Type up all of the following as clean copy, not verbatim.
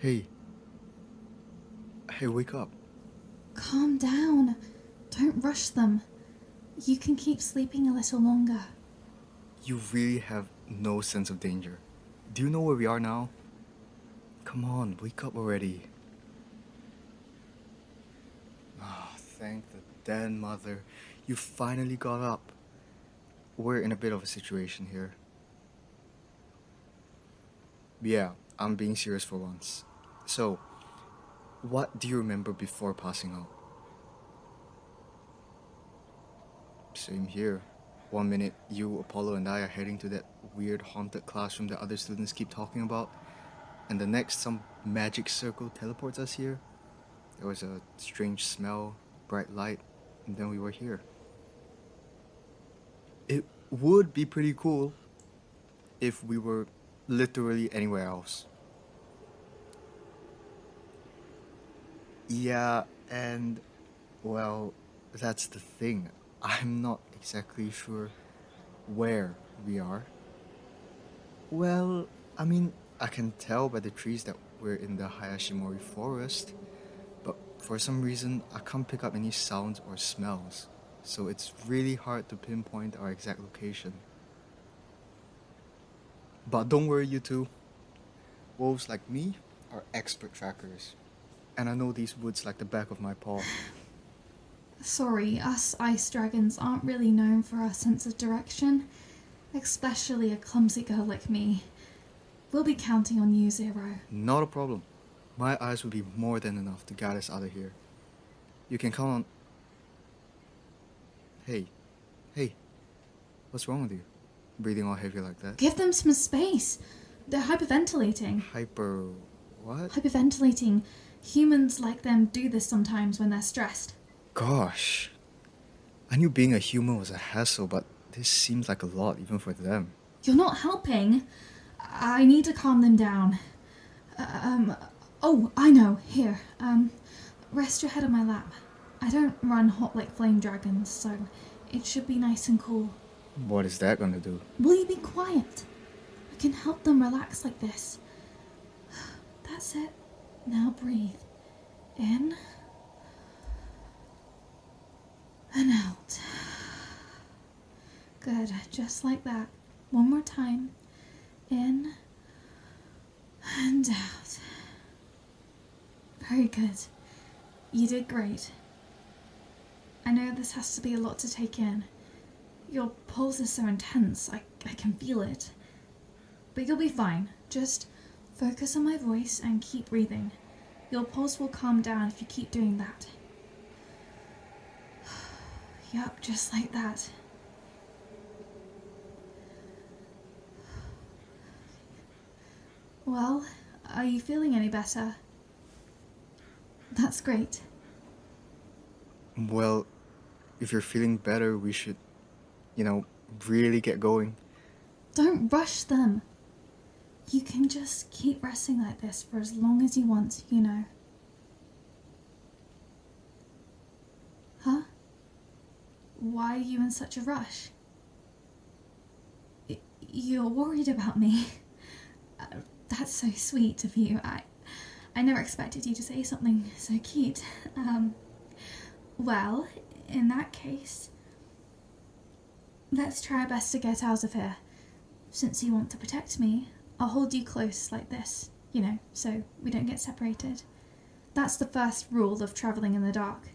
Hey, hey, wake up. Calm down. Don't rush them. You can keep sleeping a little longer. You really have no sense of danger. Do you know where we are now? Come on, wake up already. Ah, thank the dead mother. You finally got up. We're in a bit of a situation here. Yeah, I'm being serious for once. So, what do you remember before passing out? Same here. One minute, you, Apollo, and I are heading to that weird haunted classroom that other students keep talking about, and the next, some magic circle teleports us here. There was a strange smell, bright light, and then we were here. It would be pretty cool if we were literally anywhere else. Yeah, and well, that's the thing. I'm not exactly sure where we are. Well, I mean, I can tell by the trees that we're in the Hayashimori forest, but for some reason, I can't pick up any sounds or smells, so it's really hard to pinpoint our exact location. But don't worry, you two. Wolves like me are expert trackers, and I know these woods like the back of my paw. Sorry, us ice dragons aren't really known for our sense of direction, especially a clumsy girl like me. We'll be counting on you, Zero. Not a problem. My eyes will be more than enough to guide us out of here. You can count on. Hey, hey, what's wrong with you? Breathing all heavy like that? Give them some space. They're hyperventilating. Hyper. What? Hyperventilating. Humans like them do this sometimes when they're stressed. Gosh. I knew being a human was a hassle, but this seems like a lot even for them. You're not helping. I need to calm them down. Oh, I know. Here. Rest your head on my lap. I don't run hot like flame dragons, so it should be nice and cool. What is that gonna do? Will you be quiet? I can help them relax like this. That's it. Now breathe. In. And out. Good, just like that. One more time. In. And out. Very good. You did great. I know this has to be a lot to take in. Your pulse is so intense, I can feel it. But you'll be fine. Just focus on my voice and keep breathing. Your pulse will calm down if you keep doing that. Yup, just like that. Well, are you feeling any better? That's great. Well, if you're feeling better, we should, really get going. Don't rush them. You can just keep resting like this for as long as you want, you know. Huh? Why are you in such a rush? You're worried about me. That's so sweet of you. I never expected you to say something so cute. Well, in that case, let's try our best to get out of here. Since you want to protect me, I'll hold you close like this, so we don't get separated. That's the first rule of travelling in the dark.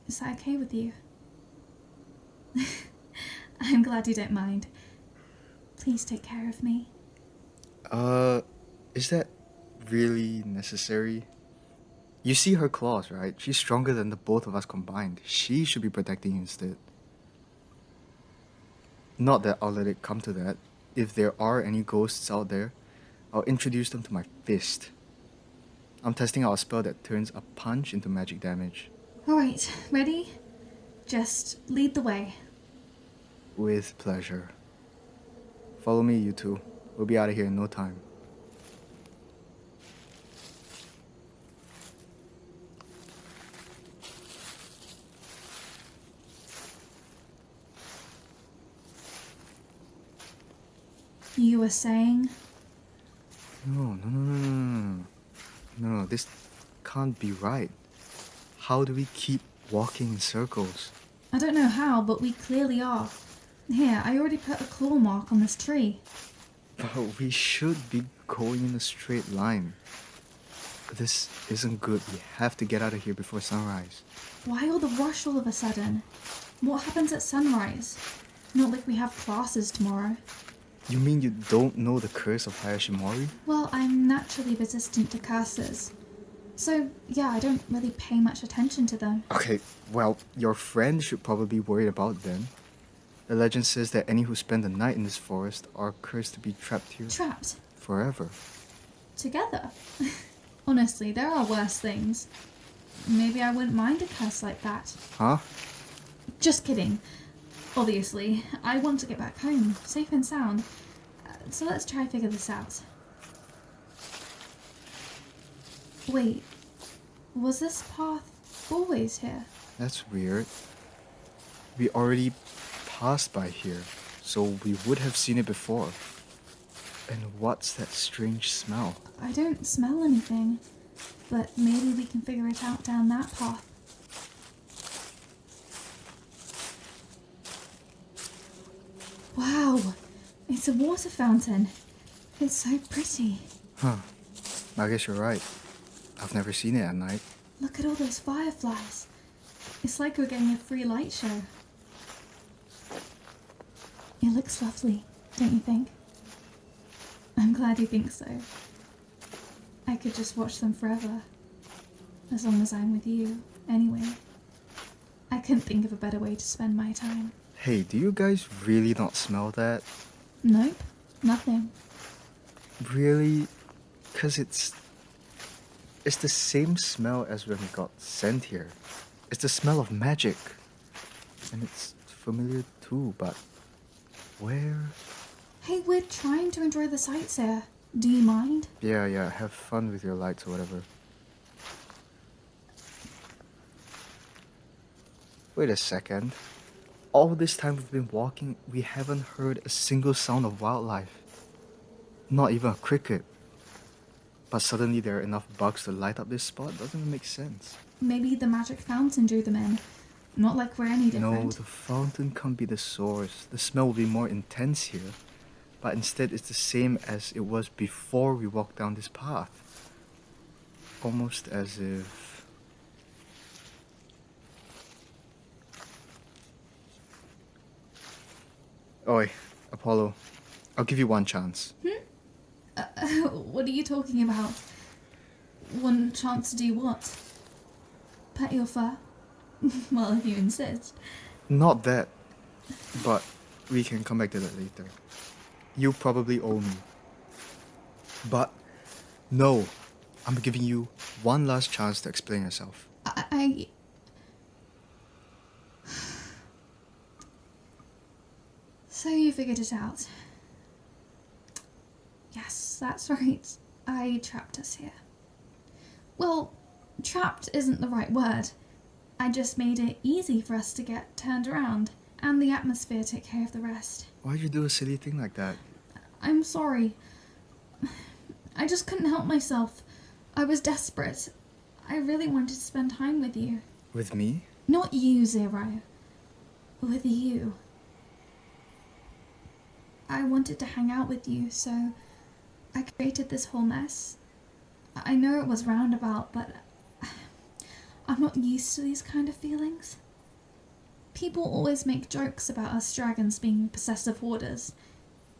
Is that okay with you? I'm glad you don't mind. Please take care of me. Is that really necessary? You see her claws, right? She's stronger than the both of us combined. She should be protecting you instead. Not that I'll let it come to that. If there are any ghosts out there, I'll introduce them to my fist. I'm testing out a spell that turns a punch into magic damage. Alright, ready? Just lead the way. With pleasure. Follow me, you two. We'll be out of here in no time. You were saying? No. No, this can't be right. How do we keep walking in circles? I don't know how, but we clearly are. Here, I already put a claw mark on this tree. But we should be going in a straight line. This isn't good. We have to get out of here before sunrise. Why all the rush all of a sudden? What happens at sunrise? Not like we have classes tomorrow. You mean you don't know the curse of Hayashimori? Well, I'm naturally resistant to curses. So, yeah, I don't really pay much attention to them. Okay, well, your friend should probably be worried about them. The legend says that any who spend the night in this forest are cursed to be trapped here Trapped? forever. Together? Honestly, there are worse things. Maybe I wouldn't mind a curse like that. Huh? Just kidding. Obviously, I want to get back home, safe and sound. So let's try and figure this out. Wait, was this path always here? That's weird. We already passed by here, so we would have seen it before. And what's that strange smell? I don't smell anything, but maybe we can figure it out down that path. Wow, it's a water fountain. It's so pretty. Huh. I guess you're right. I've never seen it at night. Look at all those fireflies. It's like we're getting a free light show. It looks lovely, don't you think? I'm glad you think so. I could just watch them forever. As long as I'm with you, anyway. I couldn't think of a better way to spend my time. Hey, do you guys really not smell that? Nope, nothing. Really? 'Cause it's the same smell as when we got sent here. It's the smell of magic. And it's familiar too, but where? Hey, we're trying to enjoy the sights here. Do you mind? Yeah, have fun with your lights or whatever. Wait a second. All this time we've been walking, we haven't heard a single sound of wildlife. Not even a cricket. But suddenly there are enough bugs to light up this spot? Doesn't it make sense? Maybe the magic fountain drew them in. Not like we're any different. No, the fountain can't be the source. The smell will be more intense here. But instead it's the same as it was before we walked down this path. Almost as if... Oi, Apollo. I'll give you one chance. What are you talking about? One chance to do what? Pet your fur? Well, if you insist. Not that. But we can come back to that later. You probably owe me. But no, I'm giving you one last chance to explain yourself. I... So you figured it out. Yes, that's right. I trapped us here. Well, trapped isn't the right word. I just made it easy for us to get turned around, and the atmosphere took care of the rest. Why'd you do a silly thing like that? I'm sorry. I just couldn't help myself. I was desperate. I really wanted to spend time with you. With me? Not you, Zero. With you. I wanted to hang out with you, so I created this whole mess. I know it was roundabout, but I'm not used to these kind of feelings. People always make jokes about us dragons being possessive hoarders.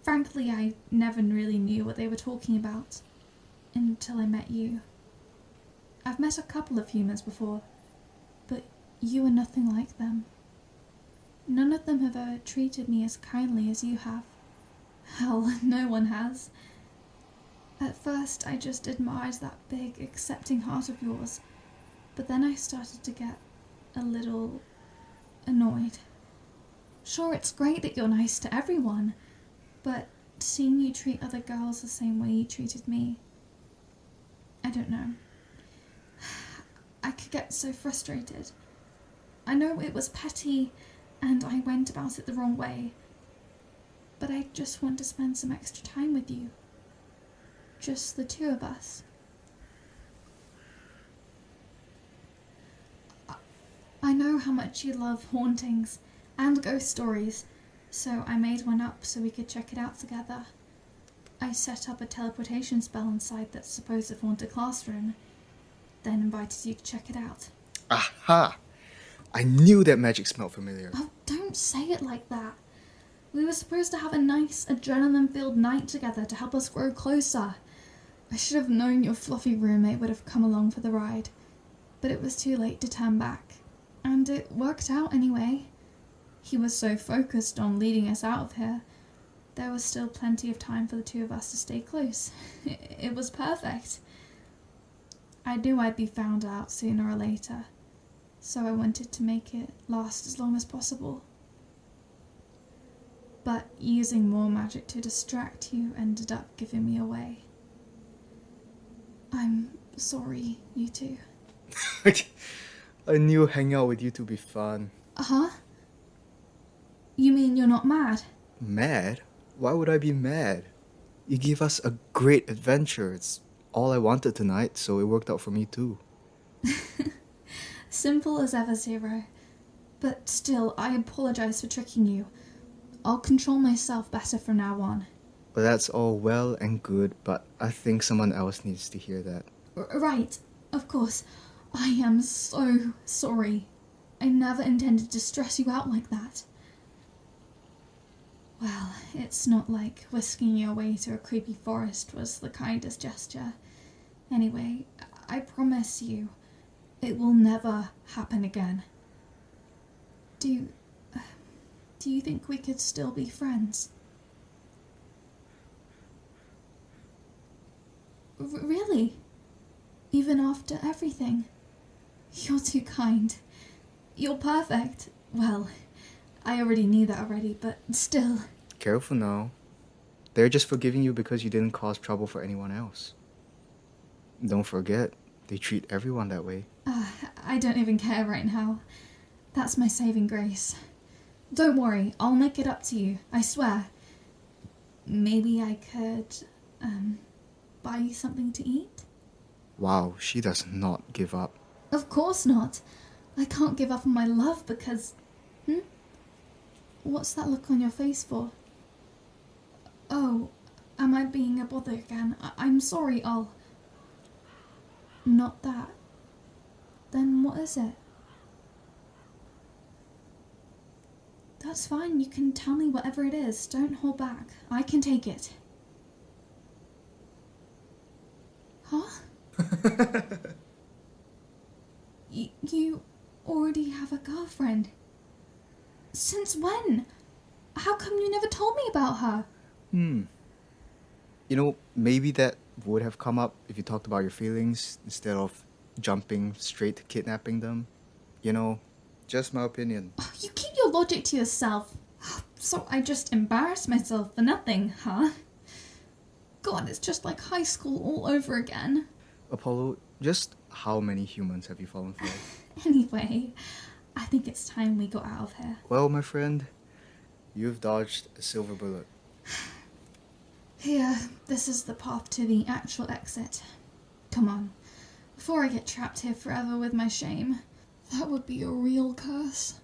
Frankly, I never really knew what they were talking about until I met you. I've met a couple of humans before, but you are nothing like them. None of them have ever treated me as kindly as you have. Hell, no one has. At first, I just admired that big, accepting heart of yours, but then I started to get a little annoyed. Sure, it's great that you're nice to everyone, but seeing you treat other girls the same way you treated me, I don't know. I could get so frustrated. I know it was petty, and I went about it the wrong way, but I just want to spend some extra time with you. Just the two of us. I know how much you love hauntings and ghost stories, so I made one up so we could check it out together. I set up a teleportation spell inside that supposed haunted classroom, then invited you to check it out. Aha! I knew that magic smelled familiar. Oh, don't say it like that. We were supposed to have a nice, adrenaline-filled night together to help us grow closer. I should have known your fluffy roommate would have come along for the ride, but it was too late to turn back. And it worked out anyway. He was so focused on leading us out of here, there was still plenty of time for the two of us to stay close. It was perfect. I knew I'd be found out sooner or later, so I wanted to make it last as long as possible. But using more magic to distract you ended up giving me away. I'm sorry, you two. I knew hanging out with you to be fun. Uh-huh? You mean you're not mad? Mad? Why would I be mad? You gave us a great adventure. It's all I wanted tonight, so it worked out for me too. Simple as ever, Zero. But still, I apologize for tricking you. I'll control myself better from now on. But that's all well and good, but I think someone else needs to hear that. Right, of course. I am so sorry. I never intended to stress you out like that. Well, it's not like whisking you away to a creepy forest was the kindest gesture. Anyway, I promise you, it will never happen again. Do you think we could still be friends? Really? Even after everything? You're too kind. You're perfect. Well, I already knew that already, but still. Careful now. They're just forgiving you because you didn't cause trouble for anyone else. Don't forget, they treat everyone that way. I don't even care right now. That's my saving grace. Don't worry, I'll make it up to you, I swear. Maybe I could, buy you something to eat? Wow, she does not give up. Of course not. I can't give up on my love because... What's that look on your face for? Oh, am I being a bother again? I'm sorry, I'll... Not that. Then what is it? That's fine, you can tell me whatever it is. Don't hold back. I can take it. Huh? You already have a girlfriend. Since when? How come you never told me about her? You know, maybe that would have come up if you talked about your feelings instead of jumping straight to kidnapping them. You know, just my opinion. Oh, you keep your logic to yourself. So I just embarrassed myself for nothing, huh? God, it's just like high school all over again. Apollo, just how many humans have you fallen for? Anyway, I think it's time we got out of here. Well, my friend, you've dodged a silver bullet. Here, this is the path to the actual exit. Come on, before I get trapped here forever with my shame. That would be a real curse.